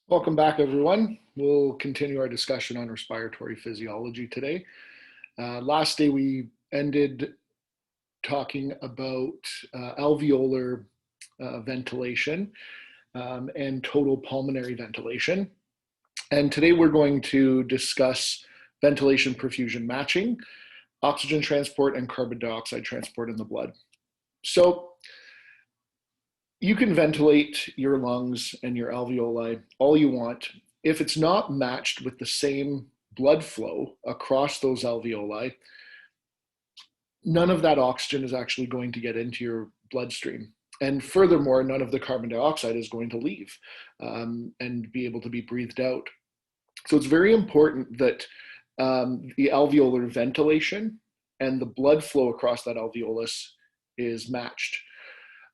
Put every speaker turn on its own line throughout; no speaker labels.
Welcome back, everyone. We'll continue our discussion on respiratory physiology today. Last day we ended talking about alveolar ventilation and total pulmonary ventilation. And today we're going to discuss ventilation perfusion matching, oxygen transport, and carbon dioxide transport in the blood. So you can ventilate your lungs and your alveoli all you want. If it's not matched with the same blood flow across those alveoli, none of that oxygen is actually going to get into your bloodstream. And furthermore, none of the carbon dioxide is going to leave and be able to be breathed out. So it's very important that the alveolar ventilation and the blood flow across that alveolus is matched.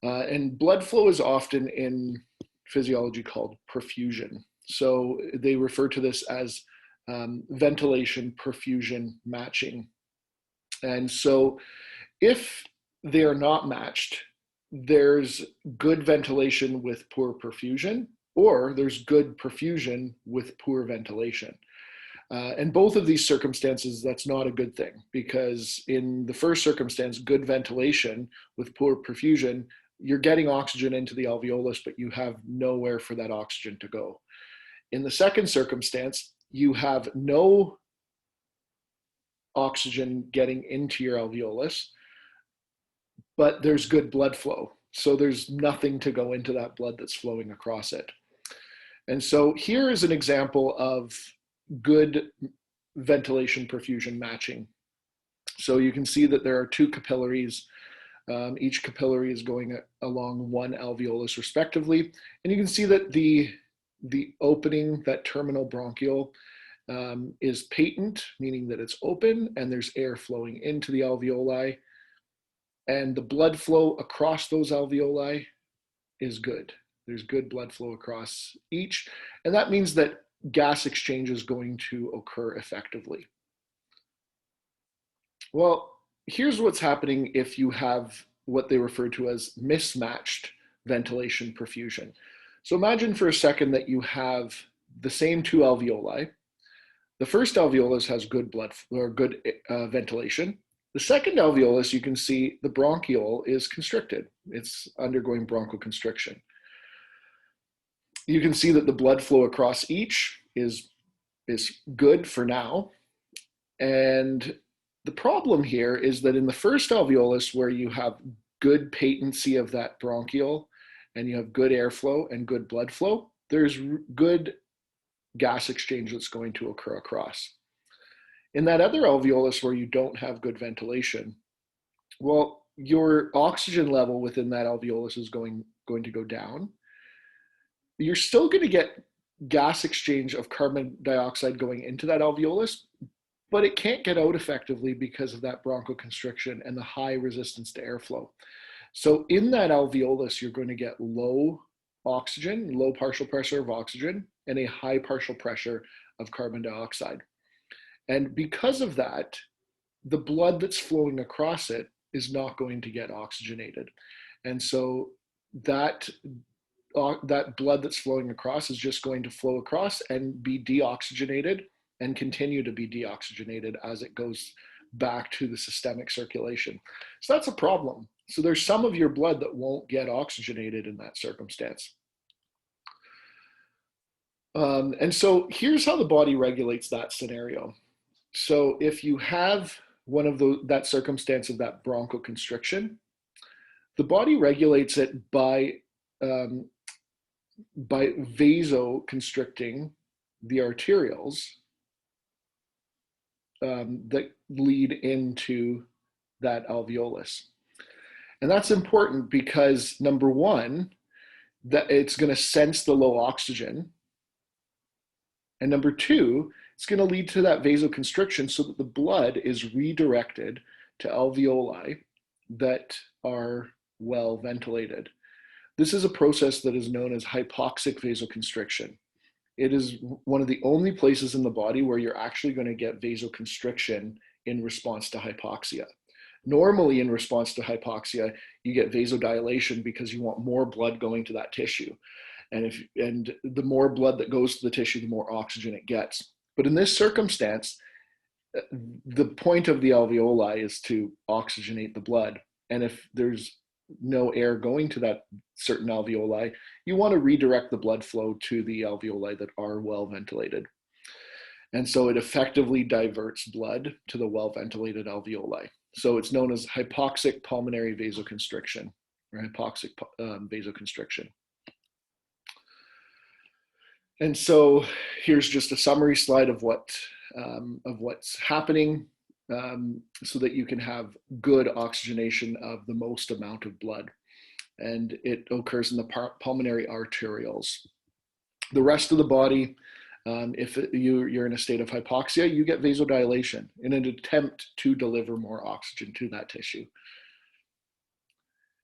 And blood flow is often in physiology called perfusion. So they refer to this as ventilation perfusion matching. And so if they are not matched, there's good ventilation with poor perfusion, or there's good perfusion with poor ventilation. And both of these circumstances, that's not a good thing, because in the first circumstance, good ventilation with poor perfusion, you're getting oxygen into the alveolus, but you have nowhere for that oxygen to go. In the second circumstance, you have no oxygen getting into your alveolus, but there's good blood flow. So there's nothing to go into that blood that's flowing across it. And so here is an example of good ventilation perfusion matching. So you can see that there are two capillaries. Each capillary is going along one alveolus respectively. And you can see that the opening, that terminal bronchiole, is patent, meaning that it's open and there's air flowing into the alveoli. And the blood flow across those alveoli is good. There's good blood flow across each. And that means that gas exchange is going to occur effectively. Well, here's what's happening if you have what they refer to as mismatched ventilation perfusion. So imagine for a second that you have the same two alveoli. The first alveolus has good blood or good ventilation. The second alveolus, you can see the bronchiole is constricted. It's undergoing bronchoconstriction. You can see that the blood flow across each is good for now. And the problem here is that in the first alveolus, where you have good patency of that bronchiole and you have good airflow and good blood flow, there's good gas exchange that's going to occur across. In that other alveolus where you don't have good ventilation, well, your oxygen level within that alveolus is going to go down. You're still going to get gas exchange of carbon dioxide going into that alveolus, but it can't get out effectively because of that bronchoconstriction and the high resistance to airflow. So in that alveolus, you're going to get low oxygen, low partial pressure of oxygen, and a high partial pressure of carbon dioxide. And because of that, the blood that's flowing across it is not going to get oxygenated. And so that blood that's flowing across is just going to flow across and be deoxygenated and continue to be deoxygenated as it goes back to the systemic circulation. So that's a problem. So there's some of your blood that won't get oxygenated in that circumstance. And so here's how the body regulates that scenario. So if you have one of that circumstance of that bronchoconstriction, the body regulates it by vasoconstricting the arterioles that lead into that alveolus. And that's important because, number one, that it's going to sense the low oxygen. And number two, it's going to lead to that vasoconstriction so that the blood is redirected to alveoli that are well ventilated. This is a process that is known as hypoxic vasoconstriction. It is one of the only places in the body where you're actually going to get vasoconstriction in response to hypoxia. Normally, in response to hypoxia, you get vasodilation because you want more blood going to that tissue. And the more blood that goes to the tissue, the more oxygen it gets. But in this circumstance, the point of the alveoli is to oxygenate the blood. And if there's no air going to that certain alveoli, you want to redirect the blood flow to the alveoli that are well ventilated. And so it effectively diverts blood to the well-ventilated alveoli. So it's known as hypoxic pulmonary vasoconstriction, or hypoxic vasoconstriction. And so here's just a summary slide of what's happening, so that you can have good oxygenation of the most amount of blood. And it occurs in the pulmonary arterioles. The rest of the body, if you're in a state of hypoxia, you get vasodilation in an attempt to deliver more oxygen to that tissue.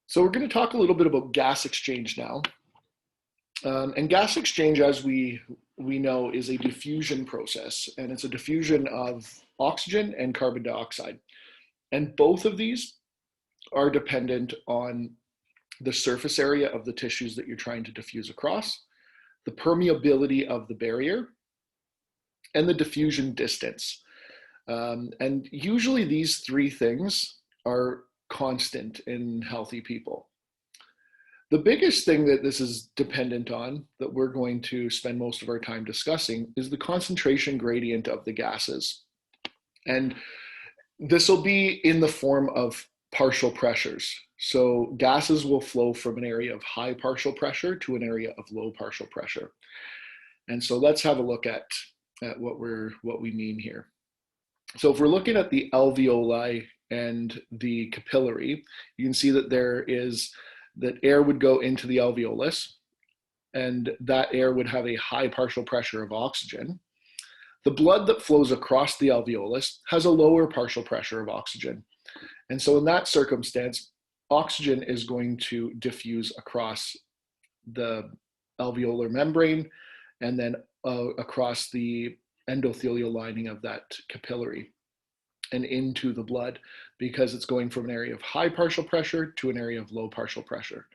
So we're going to talk a little bit about gas exchange now. And gas exchange, as we know, is a diffusion process, and it's a diffusion of oxygen and carbon dioxide. And both of these are dependent on the surface area of the tissues that you're trying to diffuse across, the permeability of the barrier, and the diffusion distance. And usually these three things are constant in healthy people. The biggest thing that this is dependent on, that we're going to spend most of our time discussing, is the concentration gradient of the gases. And this will be in the form of partial pressures. So gases will flow from an area of high partial pressure to an area of low partial pressure. And so let's have a look at what we mean here. So if we're looking at the alveoli and the capillary, you can see that that air would go into the alveolus, and that air would have a high partial pressure of oxygen. The blood that flows across the alveolus has a lower partial pressure of oxygen. And so in that circumstance, oxygen is going to diffuse across the alveolar membrane and then across the endothelial lining of that capillary and into the blood, because it's going from an area of high partial pressure to an area of low partial pressure.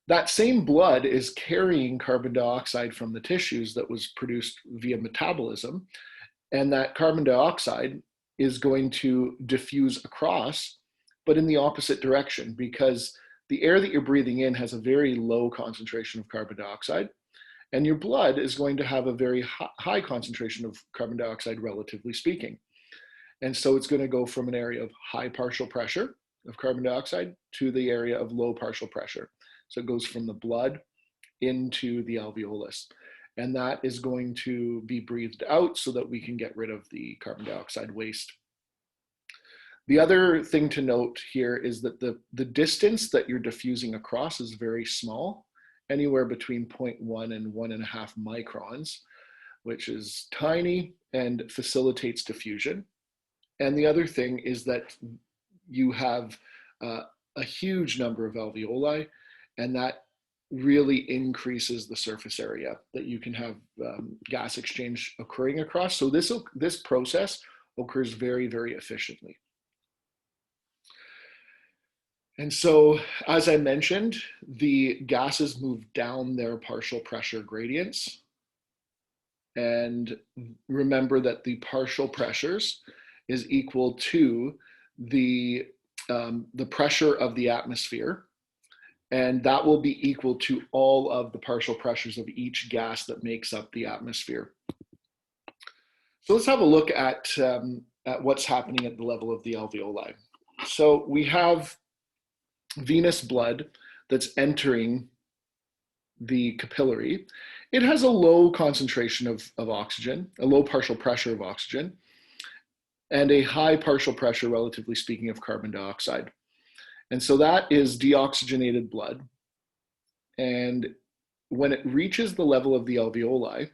That same blood is carrying carbon dioxide from the tissues that was produced via metabolism, and that carbon dioxide is going to diffuse across, but in the opposite direction, because the air that you're breathing in has a very low concentration of carbon dioxide, and your blood is going to have a very high concentration of carbon dioxide, relatively speaking. And so it's going to go from an area of high partial pressure of carbon dioxide to the area of low partial pressure. So it goes from the blood into the alveolus. And that is going to be breathed out so that we can get rid of the carbon dioxide waste. The other thing to note here is that the distance that you're diffusing across is very small, anywhere between 0.1 and 1.5 microns, which is tiny and facilitates diffusion. And the other thing is that you have a huge number of alveoli, and that really increases the surface area that you can have gas exchange occurring across. So this process occurs very, very efficiently. And so, as I mentioned, the gases move down their partial pressure gradients. And remember that the partial pressures is equal to the pressure of the atmosphere, and that will be equal to all of the partial pressures of each gas that makes up the atmosphere. So let's have a look at what's happening at the level of the alveoli. So we have venous blood that's entering the capillary. It has a low concentration of oxygen, a low partial pressure of oxygen, and a high partial pressure, relatively speaking, of carbon dioxide. And so that is deoxygenated blood. And when it reaches the level of the alveoli,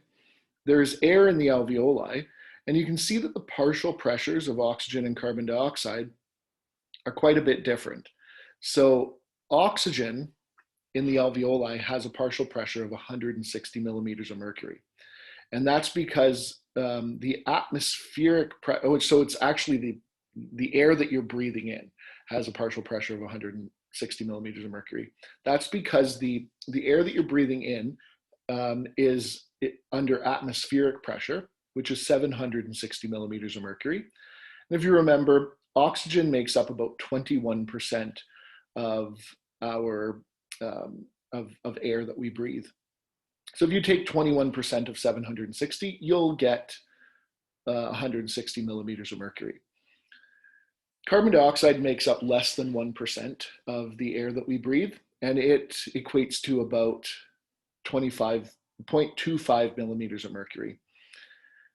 there's air in the alveoli, and you can see that the partial pressures of oxygen and carbon dioxide are quite a bit different. So oxygen in the alveoli has a partial pressure of 160 millimeters of mercury. And that's because the atmospheric, so it's actually the air that you're breathing in has a partial pressure of 60 millimeters of mercury. That's because the air that you're breathing in is under atmospheric pressure, which is 760 millimeters of mercury. And if you remember, oxygen makes up about 21% of our of air that we breathe. So if you take 21% of 760, you'll get 160 millimeters of mercury. Carbon dioxide makes up less than 1% of the air that we breathe, and it equates to about 25.25 millimeters of mercury.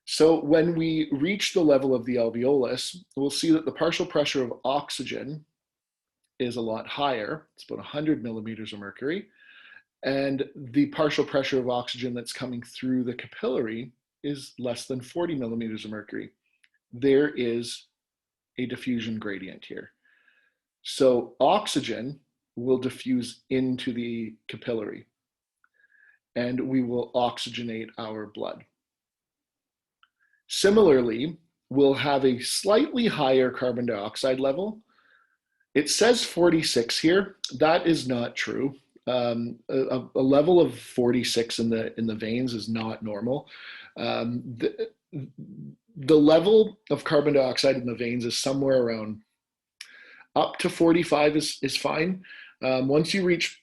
So when we reach the level of the alveolus, we'll see that the partial pressure of oxygen is a lot higher. It's about 100 millimeters of mercury. And the partial pressure of oxygen that's coming through the capillary is less than 40 millimeters of mercury. There is a diffusion gradient here. So oxygen will diffuse into the capillary, and we will oxygenate our blood. Similarly, we'll have a slightly higher carbon dioxide level. It says 46 here. That is not true. A level of 46 in the veins is not normal. The level of carbon dioxide in the veins is somewhere around up to 45 is fine. Once you reach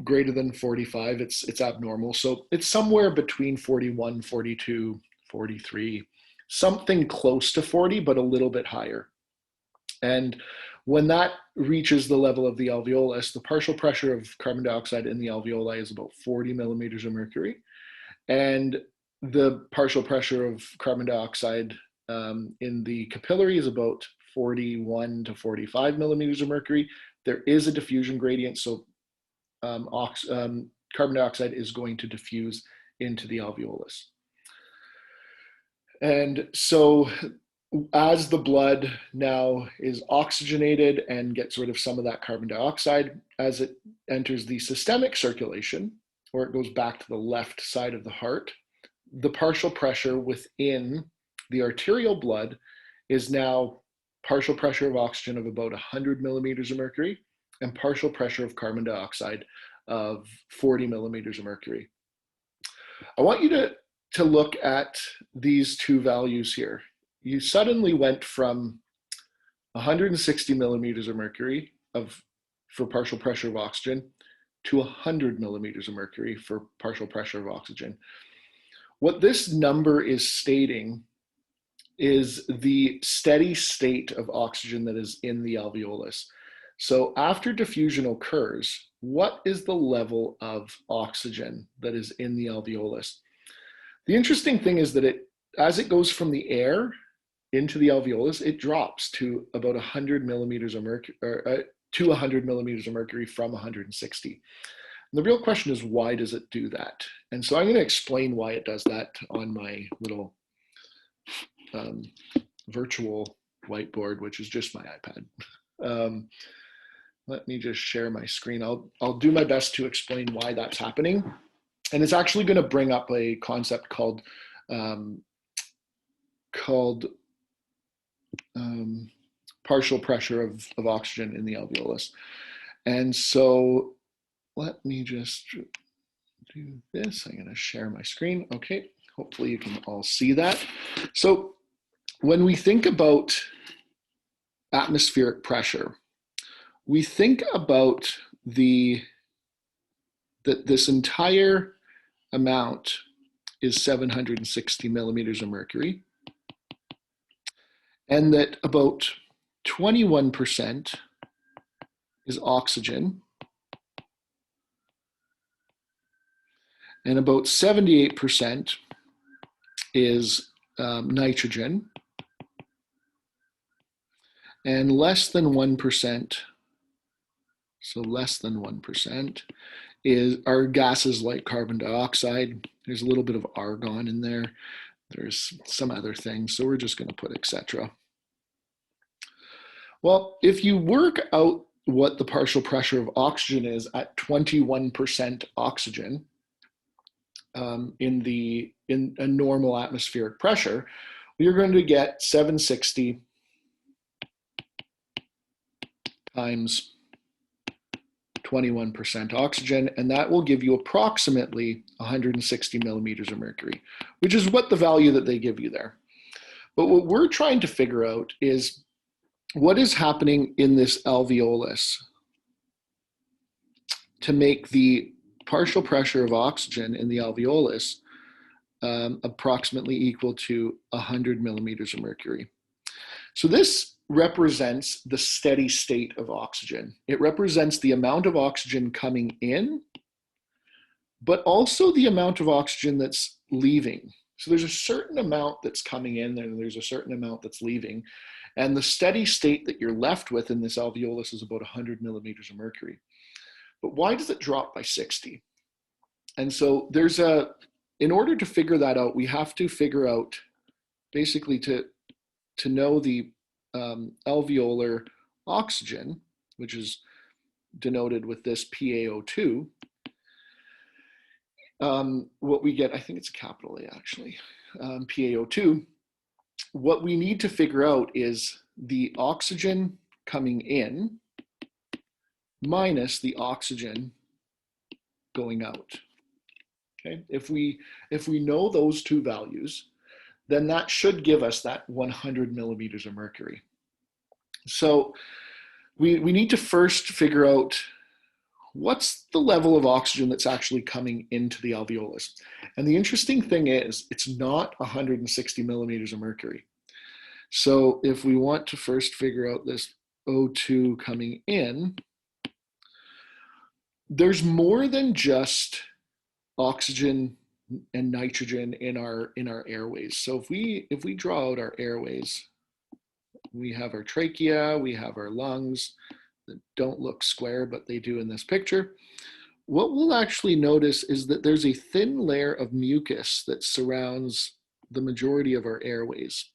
greater than 45, it's abnormal. So it's somewhere between 41, 42, 43, something close to 40, but a little bit higher. And when that reaches the level of the alveolus, the partial pressure of carbon dioxide in the alveoli is about 40 millimeters of mercury. And the partial pressure of carbon dioxide in the capillary is about 41 to 45 millimeters of mercury. There is a diffusion gradient, so carbon dioxide is going to diffuse into the alveolus. And so as the blood now is oxygenated and gets rid of some of that carbon dioxide, as it enters the systemic circulation, or it goes back to the left side of the heart, the partial pressure within the arterial blood is now partial pressure of oxygen of about 100 millimeters of mercury and partial pressure of carbon dioxide of 40 millimeters of mercury. I want you to look at these two values here. You suddenly went from 160 millimeters of mercury for partial pressure of oxygen to 100 millimeters of mercury for partial pressure of oxygen. What this number is stating is the steady state of oxygen that is in the alveolus. So after diffusion occurs, what is the level of oxygen that is in the alveolus? The interesting thing is that as it goes from the air into the alveolus, it drops to about 100 millimeters of mercury, to 100 millimeters of mercury from 160. And the real question is, why does it do that? And so I'm going to explain why it does that on my little virtual whiteboard, which is just my iPad. Let me just share my screen. I'll do my best to explain why that's happening. And it's actually going to bring up a concept called partial pressure of oxygen in the alveolus. And so let me just do this. I'm going to share my screen. Okay, hopefully you can all see that. So when we think about atmospheric pressure, we think about that this entire amount is 760 millimeters of mercury, and that about 21% is oxygen, and about 78% is nitrogen, and less than 1%, so less than 1%, are gases like carbon dioxide. There's a little bit of argon in there. There's some other things, so we're just going to put etc. Well, if you work out what the partial pressure of oxygen is at 21% oxygen in a normal atmospheric pressure, you're going to get 760 times 21% oxygen, and that will give you approximately 160 millimeters of mercury, which is what the value that they give you there. But what we're trying to figure out is what is happening in this alveolus to make the partial pressure of oxygen in the alveolus approximately equal to 100 millimeters of mercury. So this represents the steady state of oxygen. It represents the amount of oxygen coming in, but also the amount of oxygen that's leaving. So there's a certain amount that's coming in and there's a certain amount that's leaving. And the steady state that you're left with in this alveolus is about 100 millimeters of mercury. But why does it drop by 60? And so in order to figure that out, we have to figure out basically to know the alveolar oxygen, which is denoted with this PaO2, what we get, I think it's a capital A actually, PaO2, what we need to figure out is the oxygen coming in minus the oxygen going out. Okay, if we know those two values, then that should give us that 100 millimeters of mercury. So we need to first figure out what's the level of oxygen that's actually coming into the alveolus. And the interesting thing is it's not 160 millimeters of mercury. So if we want to first figure out this O2 coming in, there's more than just oxygen and nitrogen in our airways. So if we draw out our airways, we have our trachea, we have our lungs that don't look square, but they do in this picture. What we'll actually notice is that there's a thin layer of mucus that surrounds the majority of our airways.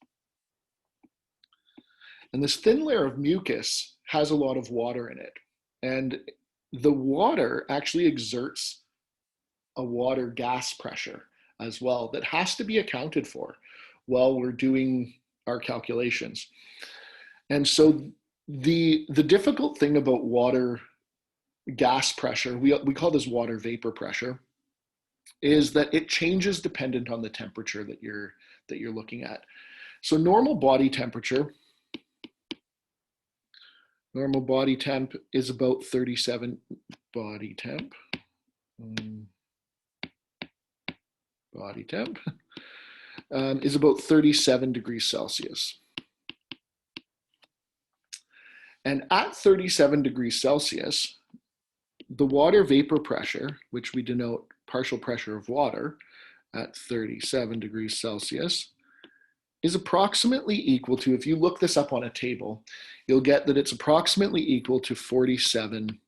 And this thin layer of mucus has a lot of water in it. And the water actually exerts a water gas pressure as well that has to be accounted for while we're doing our calculations. And so the difficult thing about water gas pressure, we call this water vapor pressure, is that it changes dependent on the temperature that you're looking at. So normal body temp is about 37 body temp is about 37 degrees Celsius. And at 37 degrees Celsius, the water vapor pressure, which we denote partial pressure of water at 37 degrees Celsius, is approximately equal to, if you look this up on a table, you'll get that it's approximately equal to 47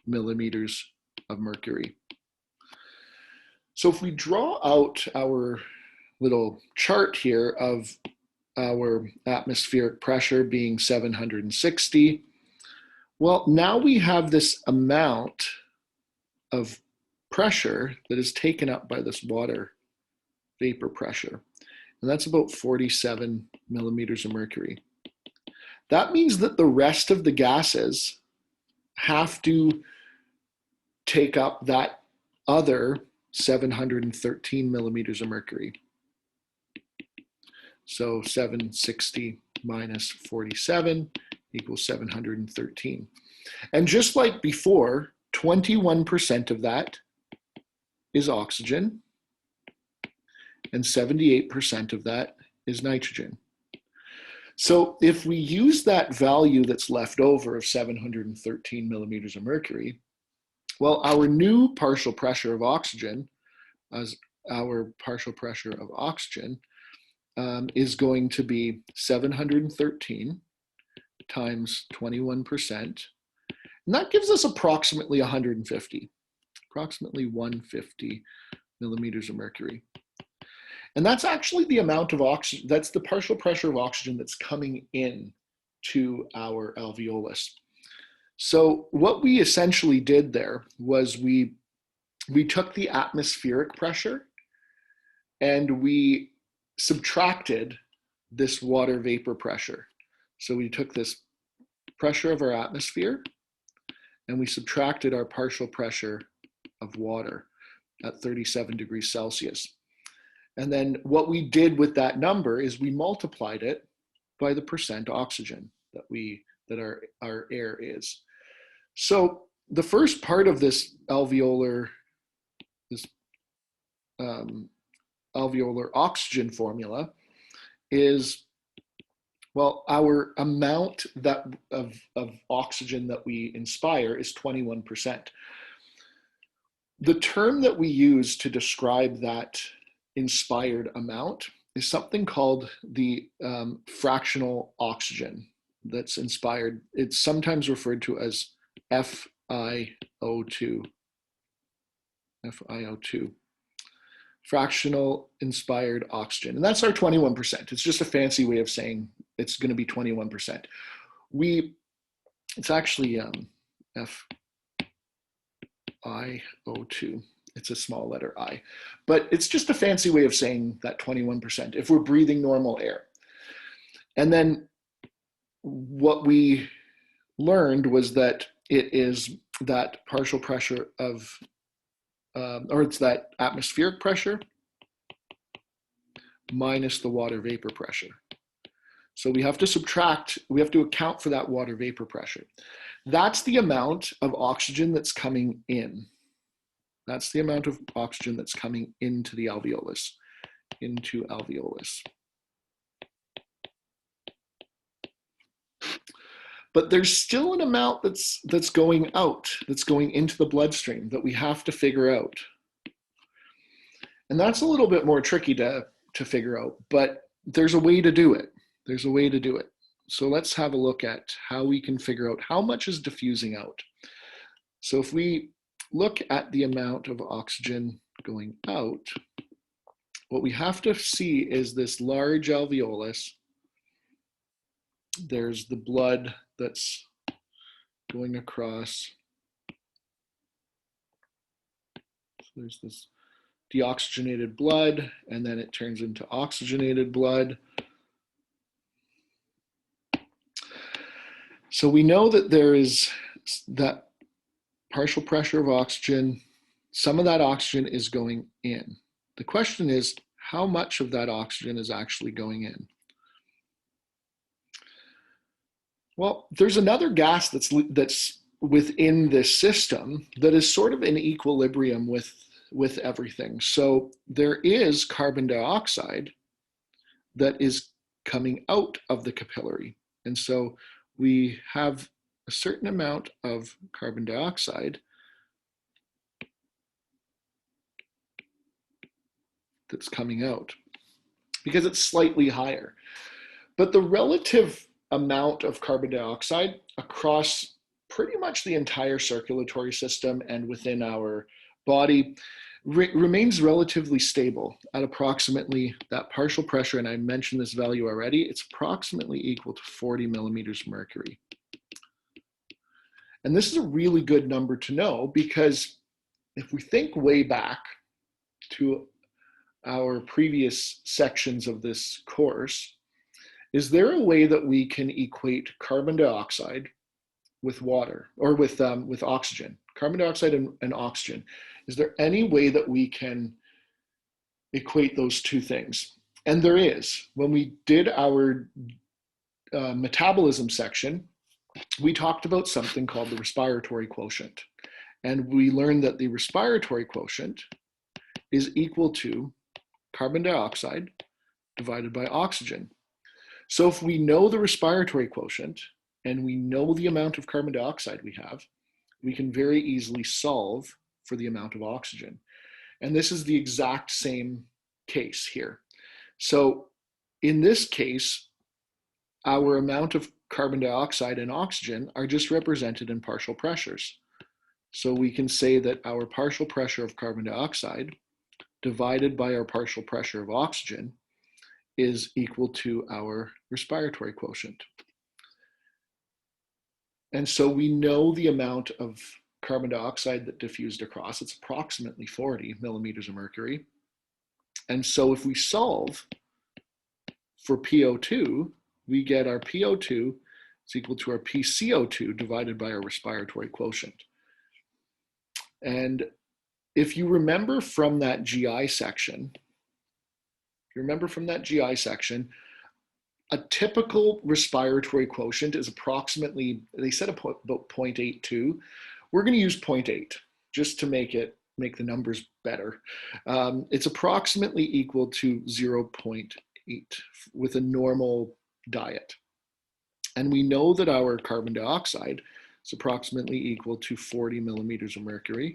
millimeters of mercury. So if we draw out our little chart here of our atmospheric pressure being 760, well, now we have this amount of pressure that is taken up by this water vapor pressure, and that's about 47 millimeters of mercury. That means that the rest of the gases have to take up that other 713 millimeters of mercury. So 760 minus 47 equals 713. And just like before, 21% of that is oxygen, and 78% of that is nitrogen. So if we use that value that's left over of 713 millimeters of mercury, well, our new partial pressure of oxygen, as our partial pressure of oxygen, is going to be 713 times 21%. And that gives us approximately 150 millimeters of mercury. And that's actually the amount of oxygen, that's the partial pressure of oxygen that's coming in to our alveolus. So what we essentially did there was we took the atmospheric pressure and we subtracted this water vapor pressure. So we took this pressure of our atmosphere and we subtracted our partial pressure of water at 37 degrees Celsius. And then what we did with that number is we multiplied it by the percent oxygen that our air is. So the first part of this alveolar oxygen formula is, well, our amount of oxygen that we inspire is 21%. The term that we use to describe that inspired amount is something called the fractional oxygen that's inspired. It's sometimes referred to as FiO2. FiO2. Fractional inspired oxygen. And that's our 21%. It's just a fancy way of saying it's going to be 21%. It's actually FiO2. It's a small letter I. But it's just a fancy way of saying that 21% if we're breathing normal air. And then what we learned was that it is that partial pressure of, or it's that atmospheric pressure minus the water vapor pressure. So we have to account for that water vapor pressure. That's the amount of oxygen that's coming in. That's the amount of oxygen that's coming into the alveolus, But there's still an amount that's going out, that's going into the bloodstream that we have to figure out. And that's a little bit more tricky to figure out, but there's a way to do it. So let's have a look at how we can figure out how much is diffusing out. So if we look at the amount of oxygen going out, what we have to see is this large alveolus. There's the blood that's going across. So there's this deoxygenated blood, and then it turns into oxygenated blood. So we know that there is that partial pressure of oxygen. Some of that oxygen is going in. The question is, how much of that oxygen is actually going in? Well, there's another gas that's within this system that is sort of in equilibrium with everything. So there is carbon dioxide that is coming out of the capillary. And so we have a certain amount of carbon dioxide that's coming out because it's slightly higher. But the relative amount of carbon dioxide across pretty much the entire circulatory system and within our body remains relatively stable at approximately that partial pressure, and I mentioned this value already, it's approximately equal to 40 millimeters of mercury. And this is a really good number to know, because if we think way back to our previous sections of this course, is there a way that we can equate carbon dioxide with water, or with oxygen? Carbon dioxide and oxygen. Is there any way that we can equate those two things? And there is. When we did our metabolism section, we talked about something called the respiratory quotient. And we learned that the respiratory quotient is equal to carbon dioxide divided by oxygen. So if we know the respiratory quotient and we know the amount of carbon dioxide we have, we can very easily solve for the amount of oxygen. And this is the exact same case here. So in this case, our amount of carbon dioxide and oxygen are just represented in partial pressures. So we can say that our partial pressure of carbon dioxide divided by our partial pressure of oxygen is equal to our respiratory quotient. And so we know the amount of carbon dioxide that diffused across. It's approximately 40 millimeters of mercury. And so if we solve for PO2, we get our PO2 is equal to our PCO2 divided by our respiratory quotient. And if you remember from that GI section, a typical respiratory quotient is approximately, they said about 0.82. We're going to use 0.8 just to make the numbers better. It's approximately equal to 0.8 with a normal diet. And we know that our carbon dioxide is approximately equal to 40 millimeters of mercury.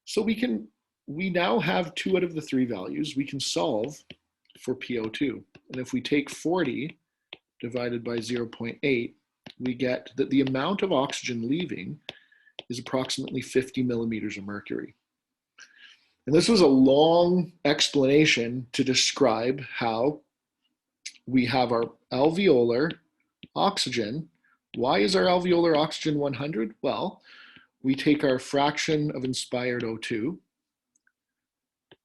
So we now have 2 out of the 3 values. We can solve for PO2. And if we take 40 divided by 0.8, we get that the amount of oxygen leaving is approximately 50 millimeters of mercury. And this was a long explanation to describe how we have our alveolar oxygen. Why is our alveolar oxygen 100? Well, we take our fraction of inspired O2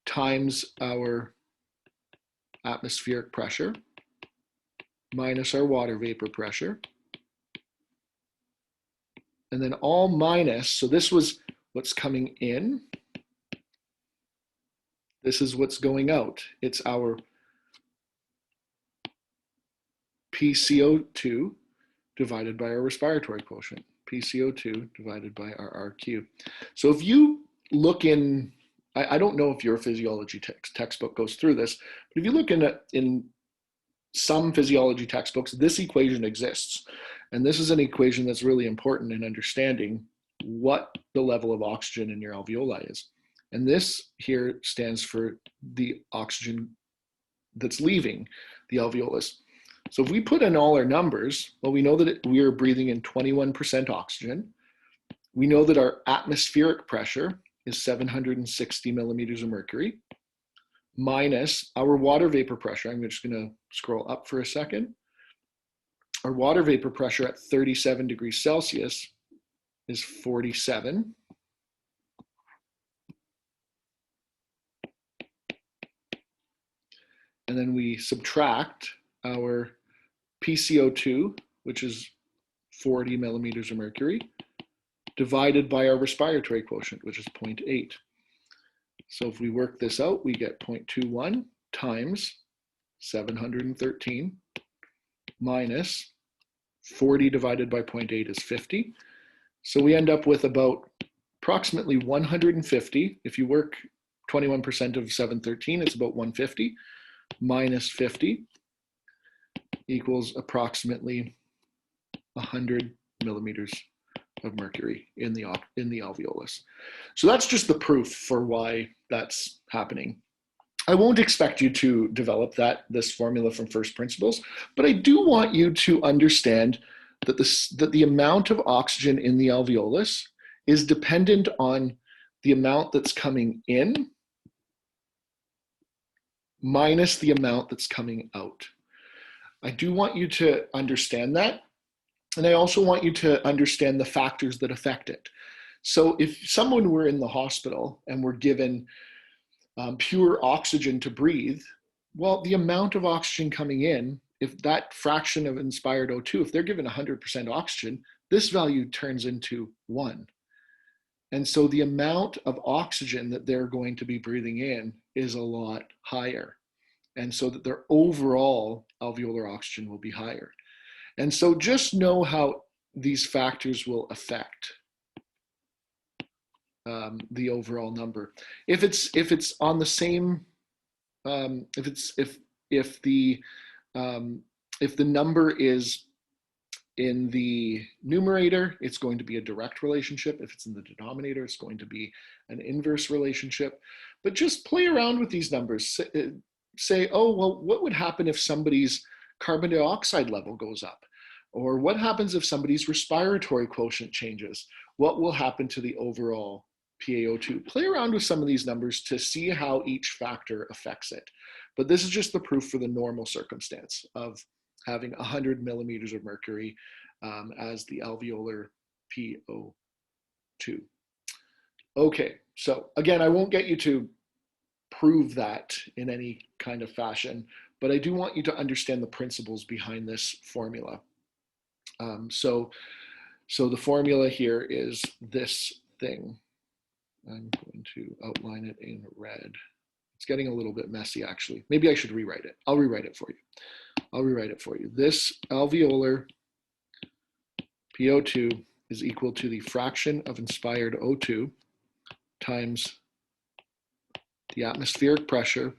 times our atmospheric pressure minus our water vapor pressure, and then all minus, so this was what's coming in, this is what's going out. It's our PCO2 divided by our respiratory quotient, PCO2 divided by our RQ. So if you look in, I don't know if your physiology textbook goes through this, but if you look in some physiology textbooks, this equation exists. And this is an equation that's really important in understanding what the level of oxygen in your alveoli is. And this here stands for the oxygen that's leaving the alveolus. So if we put in all our numbers, well, we know that we are breathing in 21% oxygen. We know that our atmospheric pressure is 760 millimeters of mercury, minus our water vapor pressure. I'm just going to scroll up for a second. Our water vapor pressure at 37 degrees Celsius is 47. And then we subtract our PCO2, which is 40 millimeters of mercury, divided by our respiratory quotient, which is 0.8. So if we work this out, we get 0.21 times 713 minus 40 divided by 0.8 is 50. So we end up with about approximately 150. If you work 21% of 713, it's about 150 minus 50 equals approximately 100 millimeters of mercury in the alveolus. So that's just the proof for why that's happening. I won't expect you to develop this formula from first principles, but I do want you to understand that the amount of oxygen in the alveolus is dependent on the amount that's coming in minus the amount that's coming out. I do want you to understand that. And I also want you to understand the factors that affect it. So if someone were in the hospital and were given pure oxygen to breathe, well, the amount of oxygen coming in, if that fraction of inspired O2, if they're given 100% oxygen, this value turns into 1. And so the amount of oxygen that they're going to be breathing in is a lot higher. And so that their overall alveolar oxygen will be higher. And so just know how these factors will affect the overall number. If it's on the same, if the number is in the numerator, it's going to be a direct relationship. If it's in the denominator, it's going to be an inverse relationship. But just play around with these numbers. Say, oh, well, what would happen if somebody's carbon dioxide level goes up? Or what happens if somebody's respiratory quotient changes? What will happen to the overall PaO2? Play around with some of these numbers to see how each factor affects it. But this is just the proof for the normal circumstance of having 100 millimeters of mercury as the alveolar PO2. Okay, so again, I won't get you to prove that in any kind of fashion, but I do want you to understand the principles behind this formula. So the formula here is this thing. I'm going to outline it in red. It's getting a little bit messy, actually. Maybe I should rewrite it. I'll rewrite it for you. This alveolar PO2 is equal to the fraction of inspired O2 times the atmospheric pressure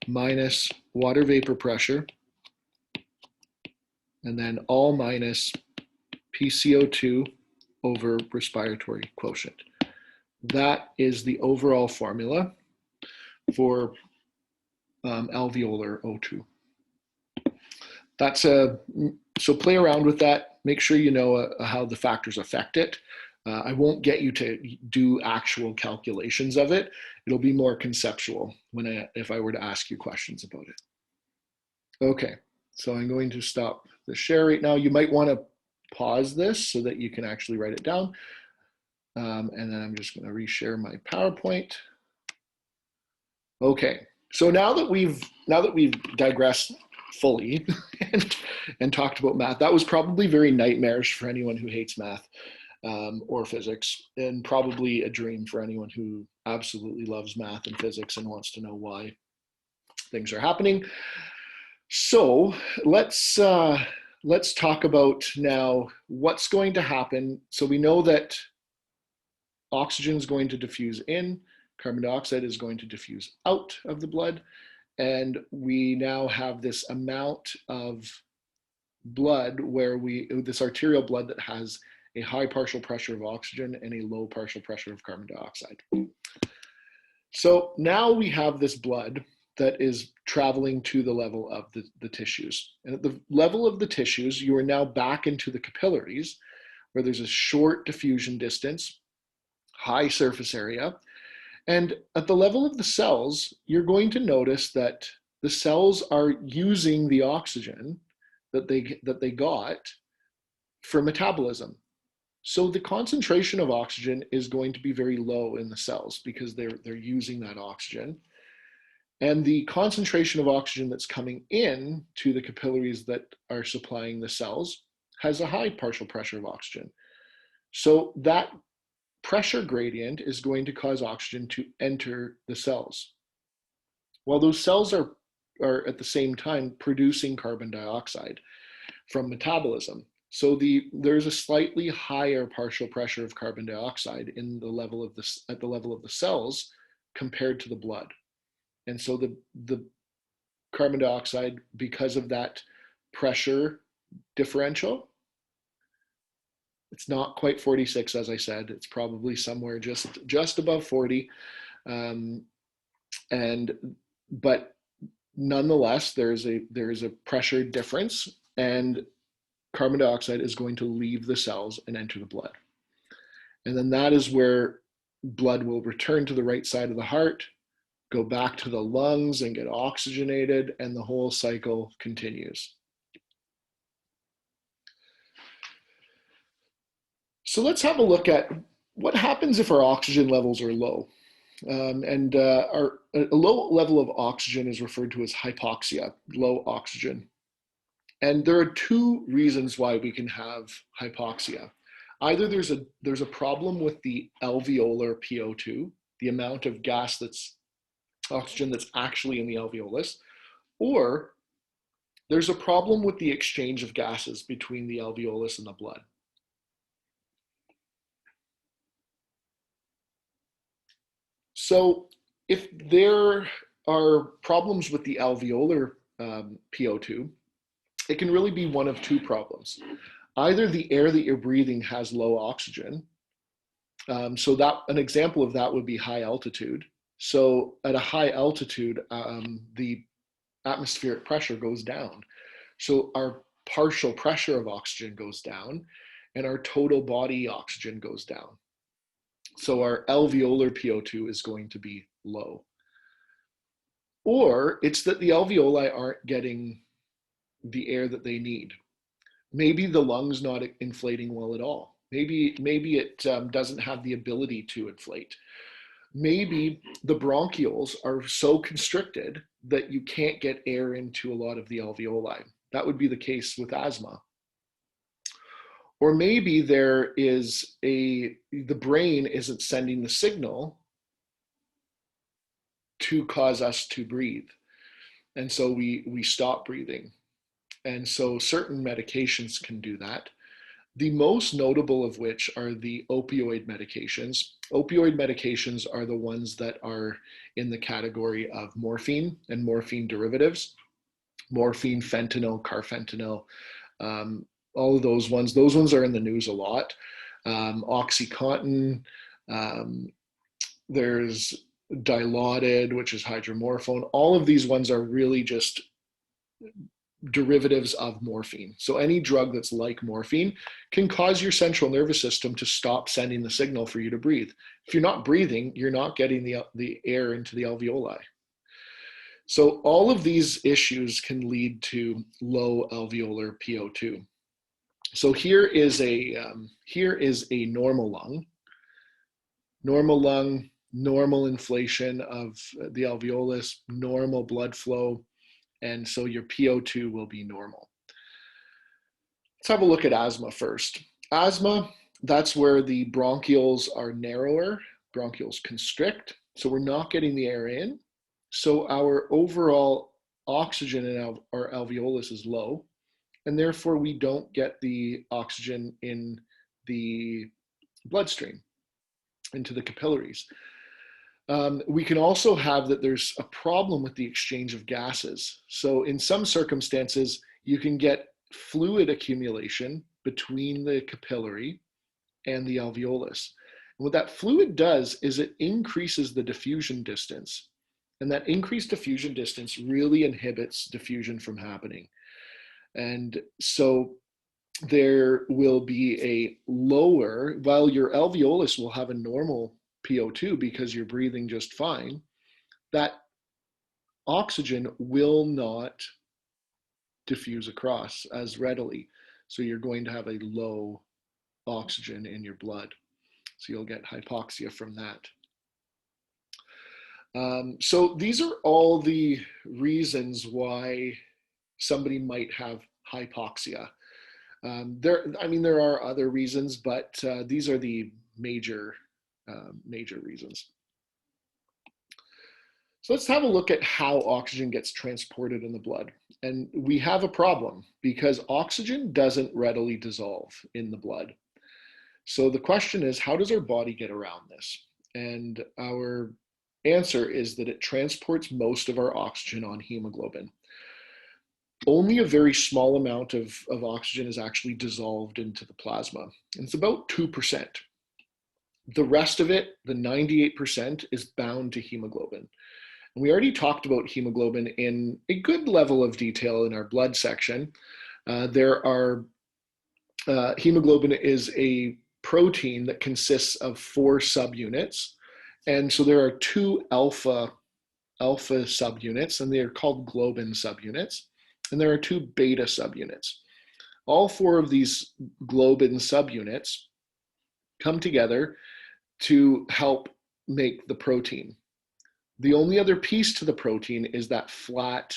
minus water vapor pressure, and then all minus PCO2 over respiratory quotient. That is the overall formula for alveolar O2. So play around with that. Make sure you know how the factors affect it. I won't get you to do actual calculations of it. It'll be more conceptual if I were to ask you questions about it. Okay, so I'm going to stop the share right now. You might want to pause this so that you can actually write it down. And then I'm just going to reshare my PowerPoint. Okay, so now that we've digressed fully and talked about math, that was probably very nightmarish for anyone who hates math or physics, and probably a dream for anyone who absolutely loves math and physics and wants to know why things are happening. So let's talk about now what's going to happen. So we know that oxygen is going to diffuse in, carbon dioxide is going to diffuse out of the blood, and we now have this amount of blood this arterial blood that has a high partial pressure of oxygen and a low partial pressure of carbon dioxide. So now we have this blood that is traveling to the level of the tissues. And at the level of the tissues, you are now back into the capillaries, where there's a short diffusion distance, high surface area. And at the level of the cells, you're going to notice that the cells are using the oxygen that they got for metabolism. So the concentration of oxygen is going to be very low in the cells because they're using that oxygen. And the concentration of oxygen that's coming in to the capillaries that are supplying the cells has a high partial pressure of oxygen. So that pressure gradient is going to cause oxygen to enter the cells. While those cells are at the same time producing carbon dioxide from metabolism. So there's a slightly higher partial pressure of carbon dioxide at the level of the cells compared to the blood. And so the carbon dioxide, because of that pressure differential, it's not quite 46, as I said. It's probably somewhere just above 40, but nonetheless, there's a pressure difference, and carbon dioxide is going to leave the cells and enter the blood. And then that is where blood will return to the right side of the heart, go back to the lungs and get oxygenated, and the whole cycle continues. So let's have a look at what happens if our oxygen levels are low. A low level of oxygen is referred to as hypoxia, low oxygen. And there are two reasons why we can have hypoxia. Either there's a problem with the alveolar PO2, the amount of oxygen that's actually in the alveolus, or there's a problem with the exchange of gases between the alveolus and the blood. So if there are problems with the alveolar PO2, it can really be one of two problems. Either the air that you're breathing has low oxygen. So an example of that would be high altitude. So at a high altitude, the atmospheric pressure goes down. So our partial pressure of oxygen goes down and our total body oxygen goes down. So our alveolar PO2 is going to be low. Or it's that the alveoli aren't getting the air that they need. Maybe the lung's not inflating well at all. Maybe it doesn't have the ability to inflate. Maybe the bronchioles are so constricted that you can't get air into a lot of the alveoli. That would be the case with asthma. Or maybe the brain isn't sending the signal to cause us to breathe. And so we stop breathing. And so certain medications can do that. The most notable of which are the opioid medications. Opioid medications are the ones that are in the category of morphine and morphine derivatives. Morphine, fentanyl, carfentanil, all of those ones. Those ones are in the news a lot. Oxycontin, there's Dilaudid, which is hydromorphone. All of these ones are really just derivatives of morphine. So any drug that's like morphine can cause your central nervous system to stop sending the signal for you to breathe. If you're not breathing, you're not getting the air into the alveoli. So all of these issues can lead to low alveolar PO2. So here is a normal lung. Normal lung, normal inflation of the alveolus, normal blood flow, and so your PO2 will be normal. Let's have a look at asthma first. Asthma, that's where the bronchioles are narrower, bronchioles constrict, so we're not getting the air in. So our overall oxygen in our alveolus is low, and therefore we don't get the oxygen in the bloodstream, into the capillaries. We can also have that there's a problem with the exchange of gases. So in some circumstances, you can get fluid accumulation between the capillary and the alveolus. And what that fluid does is it increases the diffusion distance. And that increased diffusion distance really inhibits diffusion from happening. And so there will be a lower, while your alveolus will have a normal PO2 because you're breathing just fine, that oxygen will not diffuse across as readily. So you're going to have a low oxygen in your blood. So you'll get hypoxia from that. So these are all the reasons why somebody might have hypoxia. There are other reasons, but these are the major reasons. So let's have a look at how oxygen gets transported in the blood. And we have a problem because oxygen doesn't readily dissolve in the blood. So the question is, how does our body get around this? And our answer is that it transports most of our oxygen on hemoglobin. Only a very small amount of oxygen is actually dissolved into the plasma, and it's about 2%. The rest of it, the 98%, is bound to hemoglobin. And we already talked about hemoglobin in a good level of detail in our blood section. Hemoglobin is a protein that consists of 4 subunits. And so there are 2 alpha subunits, and they are called globin subunits. And there are 2 beta subunits. All 4 of these globin subunits come together to help make the protein. The only other piece to the protein is that flat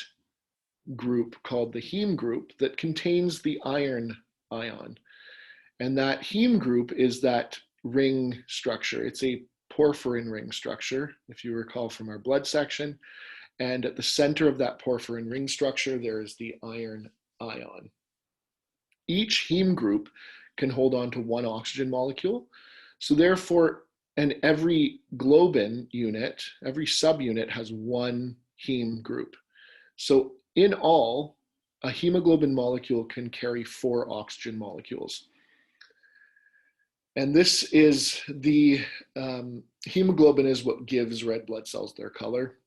group called the heme group that contains the iron ion. And that heme group is that ring structure. It's a porphyrin ring structure, if you recall from our blood section. And at the center of that porphyrin ring structure, there is the iron ion. Each heme group can hold on to 1 oxygen molecule. So therefore, and every globin unit, every subunit has 1 heme group. So in all, a hemoglobin molecule can carry 4 oxygen molecules. And this is the hemoglobin is what gives red blood cells their color.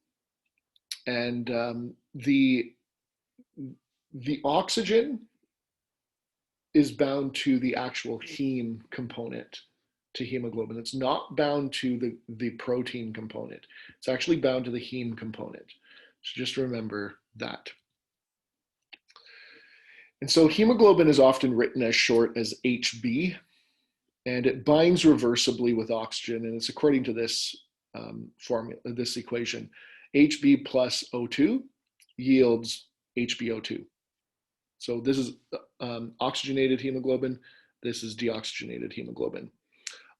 And the oxygen is bound to the actual heme component to hemoglobin. It's not bound to the protein component. It's actually bound to the heme component. So just remember that. And so hemoglobin is often written as short as HB, and it binds reversibly with oxygen, and it's according to this formula, this equation. HB plus O2 yields HbO2. So this is oxygenated hemoglobin. This is deoxygenated hemoglobin.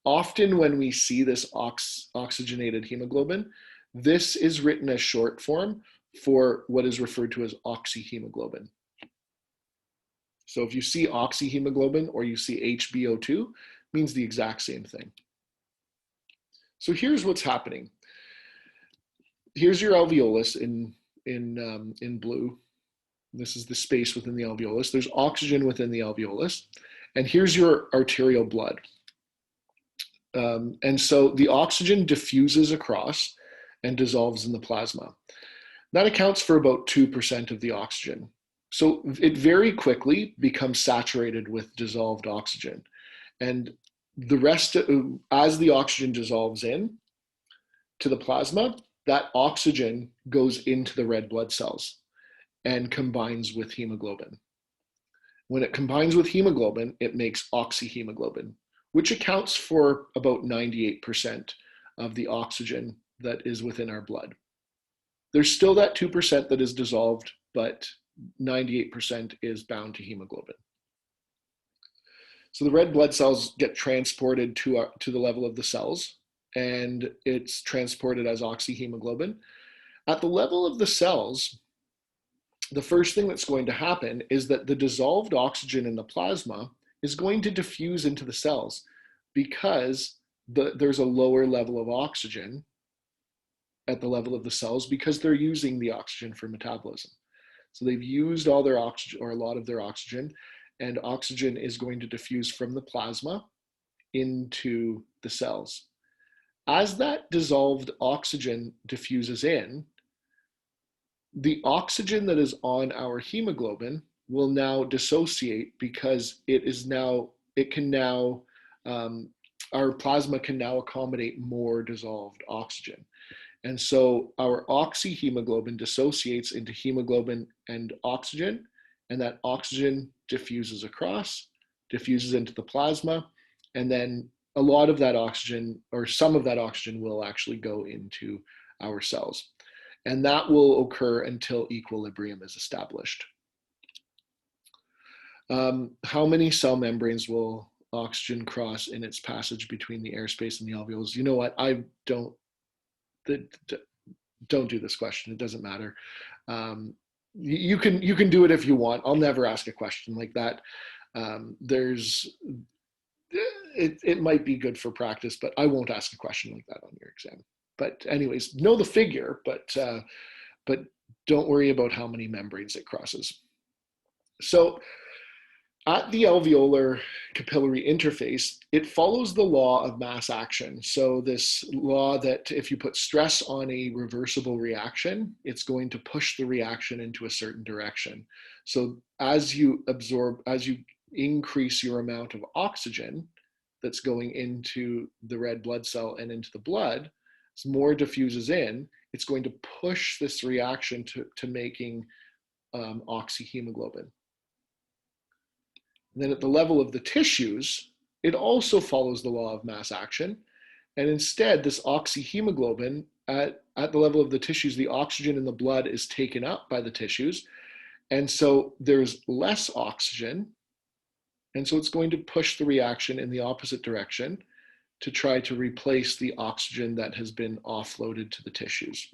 Often when we see this oxygenated hemoglobin, this is written as short form for what is referred to as oxyhemoglobin. So if you see oxyhemoglobin or you see HbO2, it means the exact same thing. So here's what's happening. Here's your alveolus in blue. This is the space within the alveolus. There's oxygen within the alveolus. And here's your arterial blood. And so the oxygen diffuses across and dissolves in the plasma. That accounts for about 2% of the oxygen. So it very quickly becomes saturated with dissolved oxygen. And the rest, as the oxygen dissolves in to the plasma, that oxygen goes into the red blood cells and combines with hemoglobin. When it combines with hemoglobin, it makes oxyhemoglobin, which accounts for about 98% of the oxygen that is within our blood. There's still that 2% that is dissolved, but 98% is bound to hemoglobin. So the red blood cells get transported to the level of the cells, and it's transported as oxyhemoglobin. At the level of the cells, the first thing that's going to happen is that the dissolved oxygen in the plasma is going to diffuse into the cells because there's a lower level of oxygen at the level of the cells because they're using the oxygen for metabolism. So they've used all their oxygen or a lot of their oxygen, and oxygen is going to diffuse from the plasma into the cells. As that dissolved oxygen diffuses in, the oxygen that is on our hemoglobin will now dissociate because our plasma can now accommodate more dissolved oxygen. And so our oxyhemoglobin dissociates into hemoglobin and oxygen, and that oxygen diffuses across, diffuses into the plasma, and then a lot of that oxygen, or some of that oxygen, will actually go into our cells. And that will occur until equilibrium is established. How many cell membranes will oxygen cross in its passage between the airspace and the alveolus? You know what? I don't do this question. It doesn't matter. You can do it if you want. I'll never ask a question like that. It might be good for practice, but I won't ask a question like that on your exam. But anyways, know the figure, but don't worry about how many membranes it crosses. So at the alveolar capillary interface, it follows the law of mass action. So this law that if you put stress on a reversible reaction, it's going to push the reaction into a certain direction. So as you increase your amount of oxygen that's going into the red blood cell and into the blood, as more diffuses in, it's going to push this reaction to making oxyhemoglobin. And then at the level of the tissues, it also follows the law of mass action. And instead, this oxyhemoglobin, at the level of the tissues, the oxygen in the blood is taken up by the tissues. And so there's less oxygen. And so it's going to push the reaction in the opposite direction to try to replace the oxygen that has been offloaded to the tissues.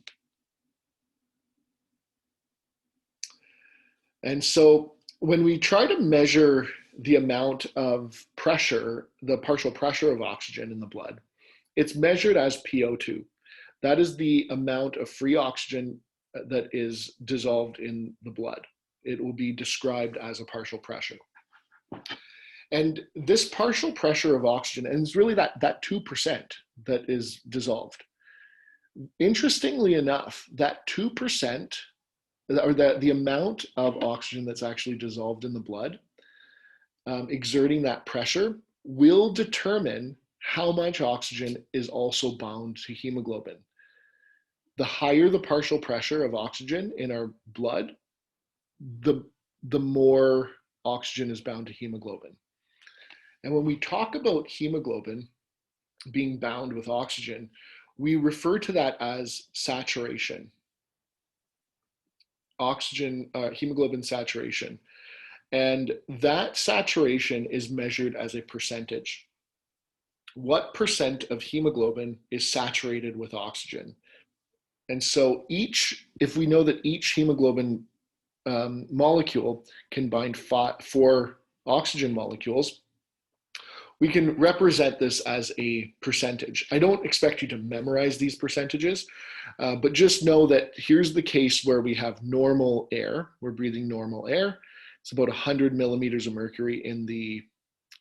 And so when we try to measure the amount of pressure, the partial pressure of oxygen in the blood, it's measured as PO2. That is the amount of free oxygen that is dissolved in the blood. It will be described as a partial pressure. And this partial pressure of oxygen, and it's really that 2% that is dissolved. Interestingly enough, that 2%, or the amount of oxygen that's actually dissolved in the blood, exerting that pressure will determine how much oxygen is also bound to hemoglobin. The higher the partial pressure of oxygen in our blood, the more oxygen is bound to hemoglobin. And when we talk about hemoglobin being bound with oxygen, we refer to that as saturation. Hemoglobin saturation. And that saturation is measured as a percentage. What percent of hemoglobin is saturated with oxygen? And so if we know that each hemoglobin molecule can bind 4 oxygen molecules, we can represent this as a percentage. I don't expect you to memorize these percentages, but just know that here's the case where we have normal air. We're breathing normal air. It's about 100 millimeters of mercury in the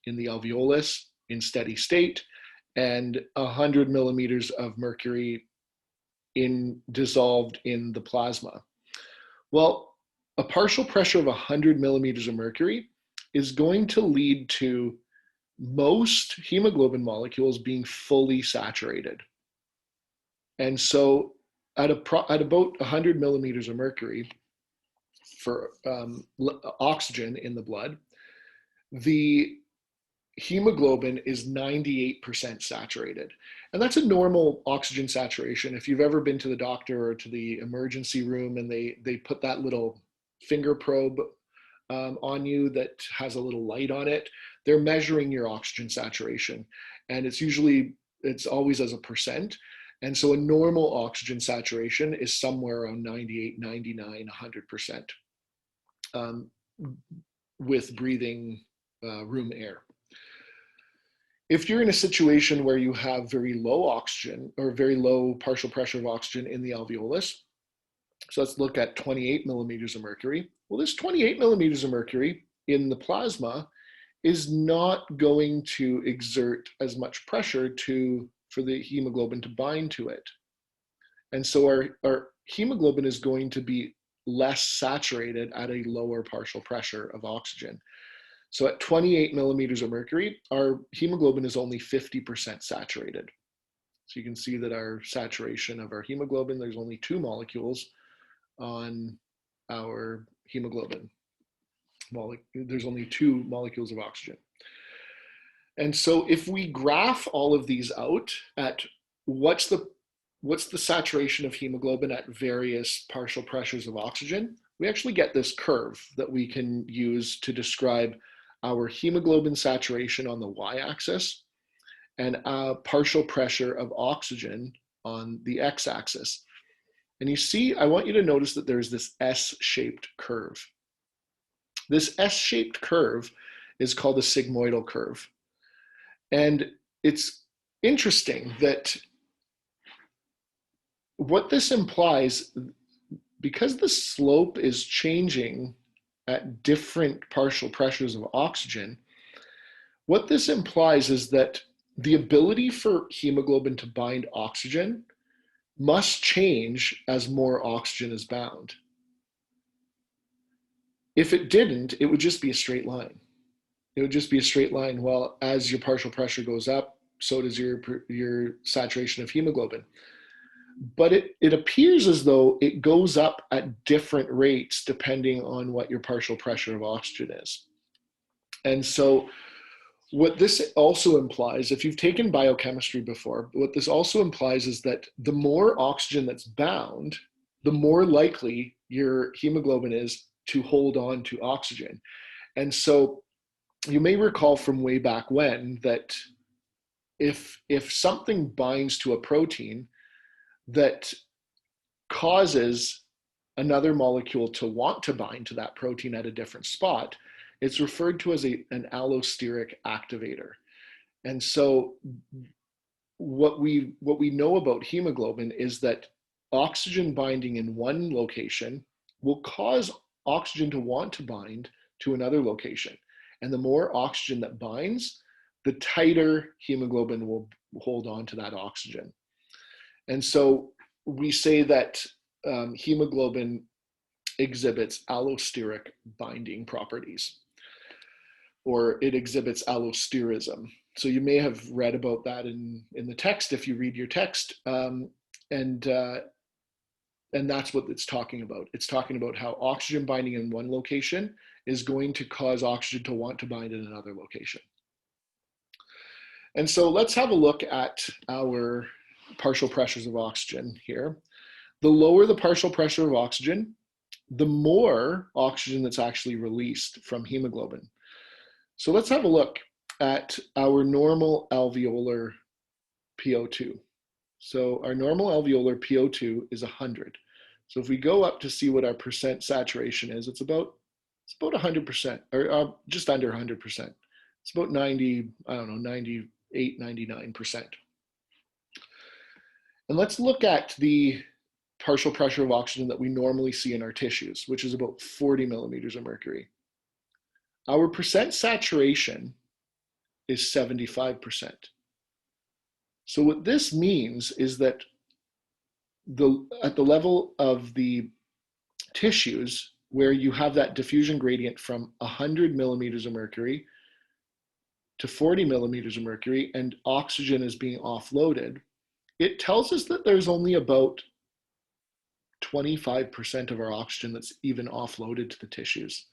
alveolus in steady state, and 100 millimeters of mercury dissolved in the plasma. Well, a partial pressure of 100 millimeters of mercury is going to lead to most hemoglobin molecules being fully saturated. And so at about 100 millimeters of mercury for oxygen in the blood, the hemoglobin is 98% saturated. And that's a normal oxygen saturation. If you've ever been to the doctor or to the emergency room and they put that little finger probe on you that has a little light on it, they're measuring your oxygen saturation. And it's always as a percent. And so a normal oxygen saturation is somewhere around 98, 99, 100% with breathing room air. If you're in a situation where you have very low oxygen or very low partial pressure of oxygen in the alveolus, so let's look at 28 millimeters of mercury. Well, this 28 millimeters of mercury in the plasma is not going to exert as much pressure for the hemoglobin to bind to it. And so our hemoglobin is going to be less saturated at a lower partial pressure of oxygen. So at 28 millimeters of mercury, our hemoglobin is only 50% saturated. So you can see that our saturation of our hemoglobin, there's only 2 molecules on our hemoglobin. There's only 2 molecules of oxygen. And so if we graph all of these out at what's the saturation of hemoglobin at various partial pressures of oxygen, we actually get this curve that we can use to describe our hemoglobin saturation on the y-axis and partial pressure of oxygen on the x-axis. And you see, I want you to notice that there's this S-shaped curve. This S-shaped curve is called a sigmoidal curve. And it's interesting that what this implies, because the slope is changing at different partial pressures of oxygen, what this implies is that the ability for hemoglobin to bind oxygen must change as more oxygen is bound. If it didn't, it would just be a straight line. It would just be a straight line. Well, as your partial pressure goes up, so does your saturation of hemoglobin. But it appears as though it goes up at different rates depending on what your partial pressure of oxygen is. And so what this also implies, if you've taken biochemistry before, what this also implies is that the more oxygen that's bound, the more likely your hemoglobin is to hold on to oxygen. And so you may recall from way back when that if something binds to a protein that causes another molecule to want to bind to that protein at a different spot, it's referred to as an allosteric activator. And so what we know about hemoglobin is that oxygen binding in one location will cause oxygen to want to bind to another location. And the more oxygen that binds, the tighter hemoglobin will hold on to that oxygen. And so we say that hemoglobin exhibits allosteric binding properties, or it exhibits allosterism. So you may have read about that in the text if you read your text, and that's what it's talking about. It's talking about how oxygen binding in one location is going to cause oxygen to want to bind in another location. And so let's have a look at our partial pressures of oxygen here. The lower the partial pressure of oxygen, the more oxygen that's actually released from hemoglobin. So let's have a look at our normal alveolar PO2. So our normal alveolar PO2 is 100. So if we go up to see what our percent saturation is, it's about 100%, or just under 100%. It's about 90, I don't know, 98, 99%. And let's look at the partial pressure of oxygen that we normally see in our tissues, which is about 40 millimeters of mercury. Our percent saturation is 75%. So what this means is that at the level of the tissues where you have that diffusion gradient from 100 millimeters of mercury to 40 millimeters of mercury and oxygen is being offloaded, it tells us that there's only about 25% of our oxygen that's even offloaded to the tissues.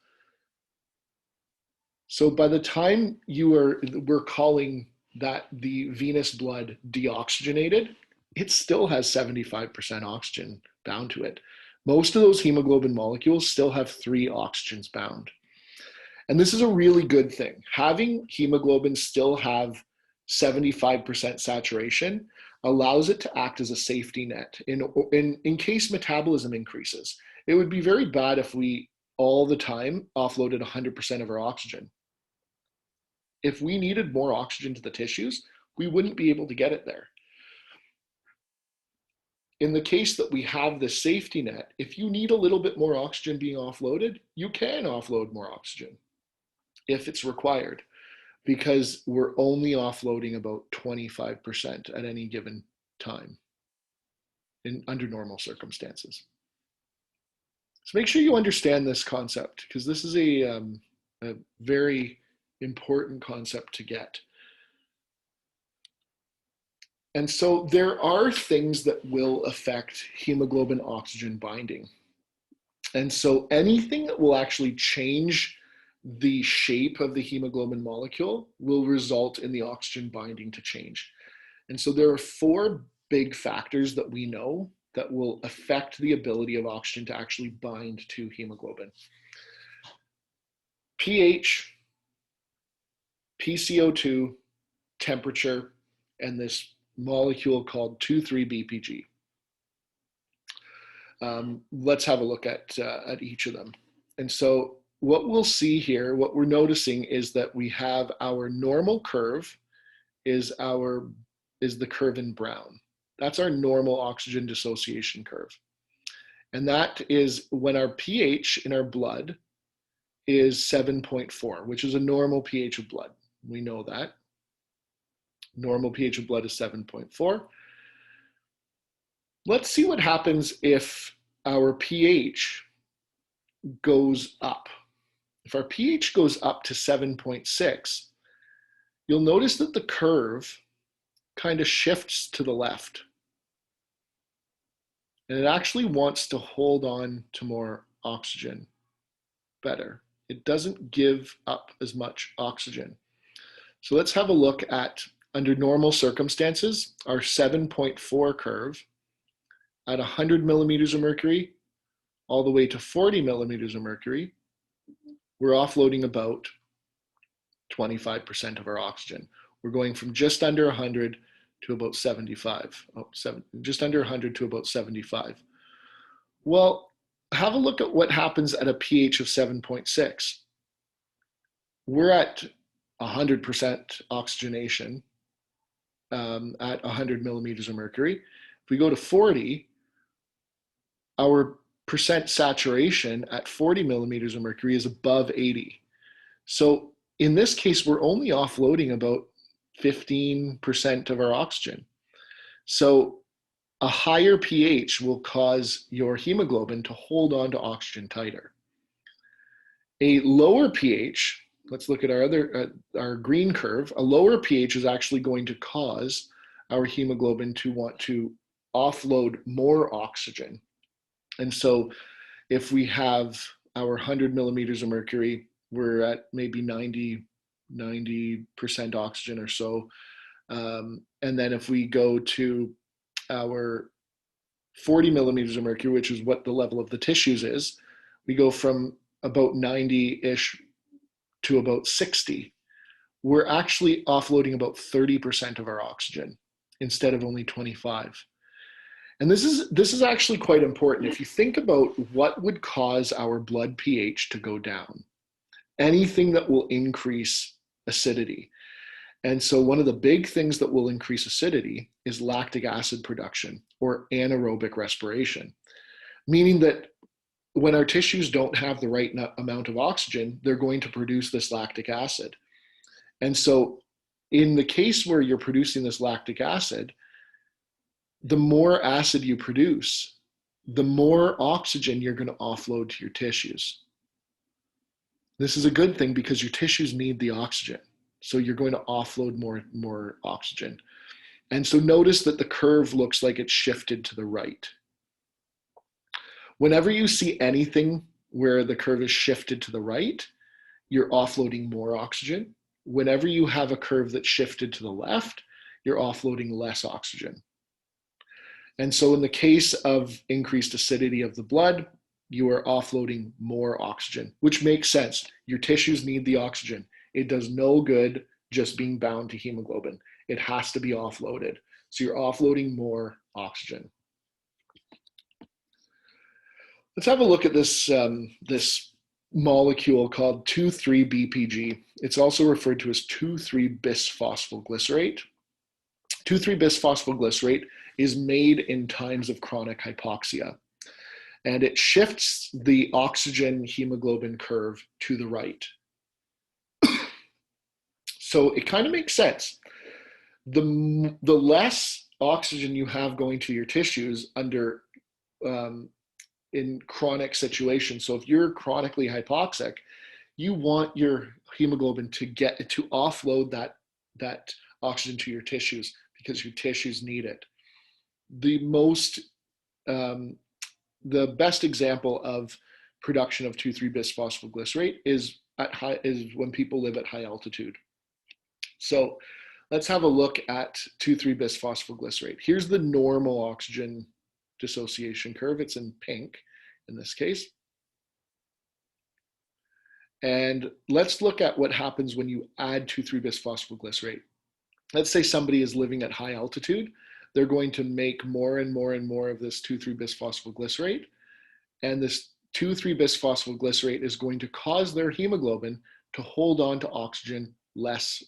So by the time we're calling that the venous blood deoxygenated, it still has 75% oxygen bound to it. Most of those hemoglobin molecules still have 3 oxygens bound. And this is a really good thing. Having hemoglobin still have 75% saturation allows it to act as a safety net in case metabolism increases. It would be very bad if we all the time offloaded 100% of our oxygen. If we needed more oxygen to the tissues, we wouldn't be able to get it there. In the case that we have this safety net, if you need a little bit more oxygen being offloaded, you can offload more oxygen if it's required, because we're only offloading about 25% at any given time under normal circumstances. So make sure you understand this concept, because this is a very important concept to get. And so there are things that will affect hemoglobin oxygen binding. And so anything that will actually change the shape of the hemoglobin molecule will result in the oxygen binding to change. And so there are 4 big factors that we know that will affect the ability of oxygen to actually bind to hemoglobin: pH, PCO2, temperature, and this molecule called 2,3-BPG. Let's have a look at each of them. And so what we'll see here, what we're noticing is that we have our normal curve is the curve in brown. That's our normal oxygen dissociation curve. And that is when our pH in our blood is 7.4, which is a normal pH of blood. We know that. Normal pH of blood is 7.4. Let's see what happens if our pH goes up. If our pH goes up to 7.6, you'll notice that the curve kind of shifts to the left. And it actually wants to hold on to more oxygen better. It doesn't give up as much oxygen. So let's have a look at, under normal circumstances, our 7.4 curve at 100 millimeters of mercury all the way to 40 millimeters of mercury. We're offloading about 25% of our oxygen. We're going from just under 100 to about 75, just under 100 to about 75. Well, have a look at what happens at a pH of 7.6. We're at 100% oxygenation at 100 millimeters of mercury. If we go to 40, our percent saturation at 40 millimeters of mercury is above 80. So in this case, we're only offloading about 15% of our oxygen. So a higher pH will cause your hemoglobin to hold on to oxygen tighter. A lower pH, let's look at our green curve. A lower pH is actually going to cause our hemoglobin to want to offload more oxygen. And so if we have our 100 millimeters of mercury, we're at maybe 90% oxygen or so. And then if we go to our 40 millimeters of mercury, which is what the level of the tissues is, we go from about 90-ish to about 60, we're actually offloading about 30% of our oxygen instead of only 25. And this is actually quite important. If you think about what would cause our blood pH to go down, anything that will increase acidity. And so one of the big things that will increase acidity is lactic acid production or anaerobic respiration, meaning that when our tissues don't have the right amount of oxygen, they're going to produce this lactic acid. And so in the case where you're producing this lactic acid, the more acid you produce, the more oxygen you're going to offload to your tissues. This is a good thing because your tissues need the oxygen. So you're going to offload more oxygen. And so notice that the curve looks like it's shifted to the right. Whenever you see anything where the curve is shifted to the right, you're offloading more oxygen. Whenever you have a curve that's shifted to the left, you're offloading less oxygen. And so in the case of increased acidity of the blood, you are offloading more oxygen, which makes sense. Your tissues need the oxygen. It does no good just being bound to hemoglobin. It has to be offloaded. So you're offloading more oxygen. Let's have a look at this, this molecule called 2,3-BPG. It's also referred to as 2,3-bisphosphoglycerate. 2,3-bisphosphoglycerate is made in times of chronic hypoxia, and it shifts the oxygen hemoglobin curve to the right. So it kind of makes sense. The less oxygen you have going to your tissues under in chronic situations. So if you're chronically hypoxic, you want your hemoglobin to get to offload that oxygen to your tissues because your tissues need it. The best example of production of 2,3-bisphosphoglycerate is when people live at high altitude. So let's have a look at 2,3-bisphosphoglycerate. Here's the normal oxygen dissociation curve. It's in pink in this case. And let's look at what happens when you add 2,3-bisphosphoglycerate. Let's say somebody is living at high altitude. They're going to make more and more and more of this 2,3-bisphosphoglycerate. And this 2,3-bisphosphoglycerate is going to cause their hemoglobin to hold on to oxygen less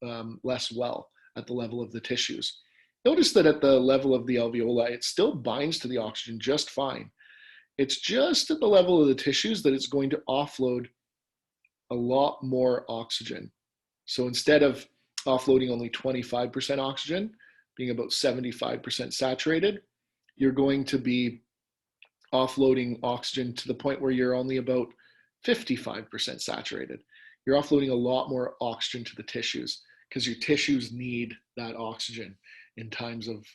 well at the level of the tissues. Notice that at the level of the alveoli, it still binds to the oxygen just fine. It's just at the level of the tissues that it's going to offload a lot more oxygen. So instead of offloading only 25% oxygen, being about 75% saturated, you're going to be offloading oxygen to the point where you're only about 55% saturated. You're offloading a lot more oxygen to the tissues because your tissues need that oxygen in times of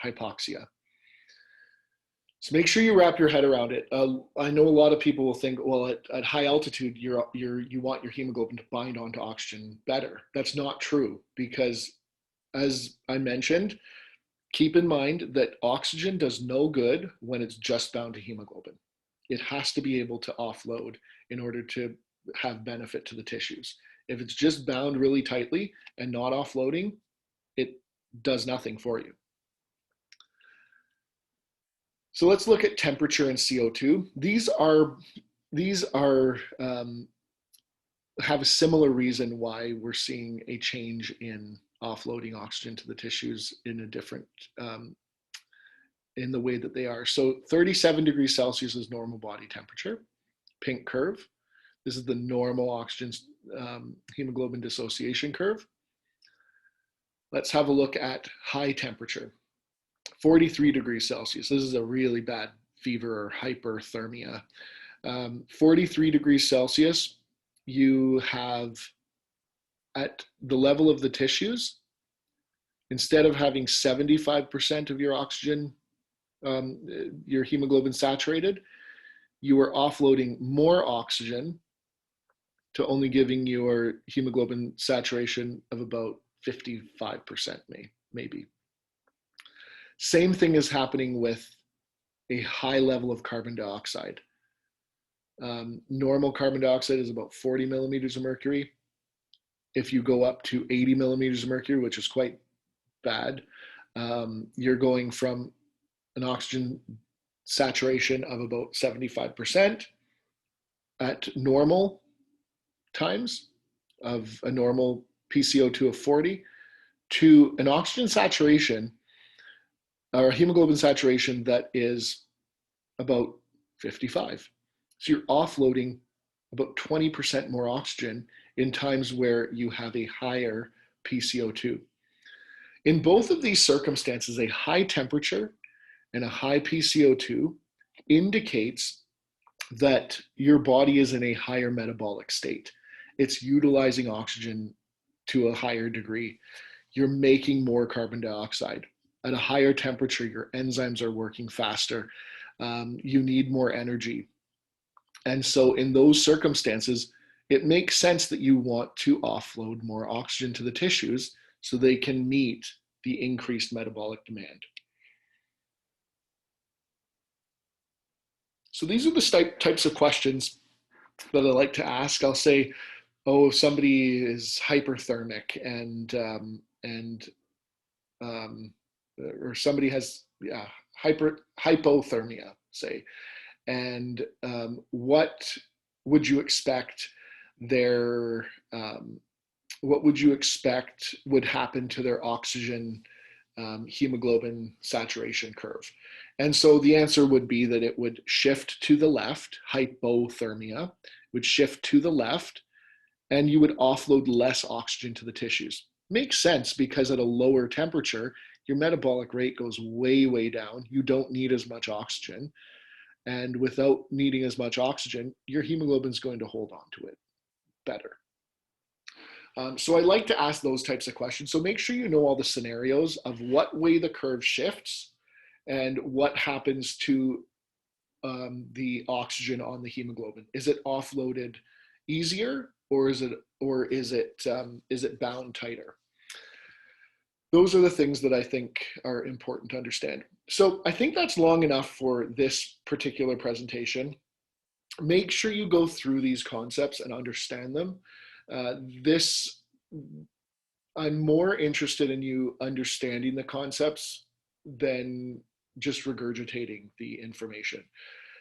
hypoxia. So make sure you wrap your head around it. I know a lot of people will think, well, at high altitude, you want your hemoglobin to bind onto oxygen better. That's not true because, as I mentioned, keep in mind that oxygen does no good when it's just bound to hemoglobin. It has to be able to offload in order to have benefit to the tissues. If it's just bound really tightly and not offloading, it does nothing for you. So let's look at temperature and CO2. These have a similar reason why we're seeing a change in offloading oxygen to the tissues in a different, in the way that they are. So 37 degrees Celsius is normal body temperature, pink curve. This is the normal oxygen hemoglobin dissociation curve. Let's have a look at high temperature, 43 degrees Celsius. This is a really bad fever or hyperthermia. 43 degrees Celsius, you have at the level of the tissues, instead of having 75% of your oxygen, your hemoglobin saturated, you are offloading more oxygen to only giving your hemoglobin saturation of about 55% maybe. Same thing is happening with a high level of carbon dioxide. Normal carbon dioxide is about 40 millimeters of mercury. If you go up to 80 millimeters of mercury, which is quite bad, you're going from an oxygen saturation of about 75% at normal times of a normal PCO2 of 40 to an oxygen saturation or hemoglobin saturation that is about 55. So you're offloading about 20% more oxygen in times where you have a higher PCO2. In both of these circumstances, a high temperature and a high PCO2 indicates that your body is in a higher metabolic state. It's utilizing oxygen to a higher degree. You're making more carbon dioxide. At a higher temperature, your enzymes are working faster. You need more energy. And so in those circumstances, it makes sense that you want to offload more oxygen to the tissues so they can meet the increased metabolic demand. So these are the types of questions that I like to ask. I'll say, oh, somebody is hyperthermic or somebody has hypothermia, say, and what would you expect their what would you expect would happen to their oxygen hemoglobin saturation curve? And so the answer would be that it would shift to the left, hypothermia, would shift to the left, and you would offload less oxygen to the tissues. Makes sense because at a lower temperature, your metabolic rate goes way, way down. You don't need as much oxygen. And without needing as much oxygen, your hemoglobin is going to hold on to it better. So I like to ask those types of questions. So make sure you know all the scenarios of what way the curve shifts and what happens to the oxygen on the hemoglobin. Is it offloaded easier, or is it bound tighter? Those are the things that I think are important to understand. So I think that's long enough for this particular presentation. Make sure you go through these concepts and understand them. I'm more interested in you understanding the concepts than just regurgitating the information.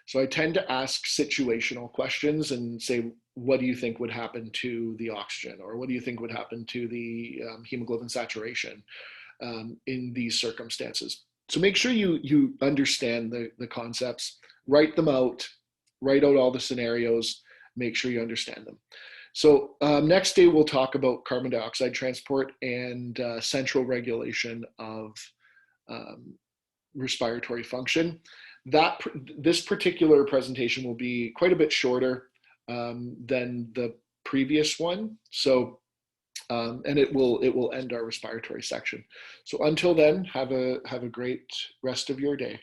So I tend to ask situational questions and say, what do you think would happen to the oxygen? Or what do you think would happen to the hemoglobin saturation in these circumstances? So make sure you understand the concepts, write them out, write out all the scenarios, make sure you understand them. So next day, we'll talk about carbon dioxide transport and central regulation of respiratory function. This particular presentation will be quite a bit shorter than the previous one. So, and it will end our respiratory section. So until then, have a great rest of your day.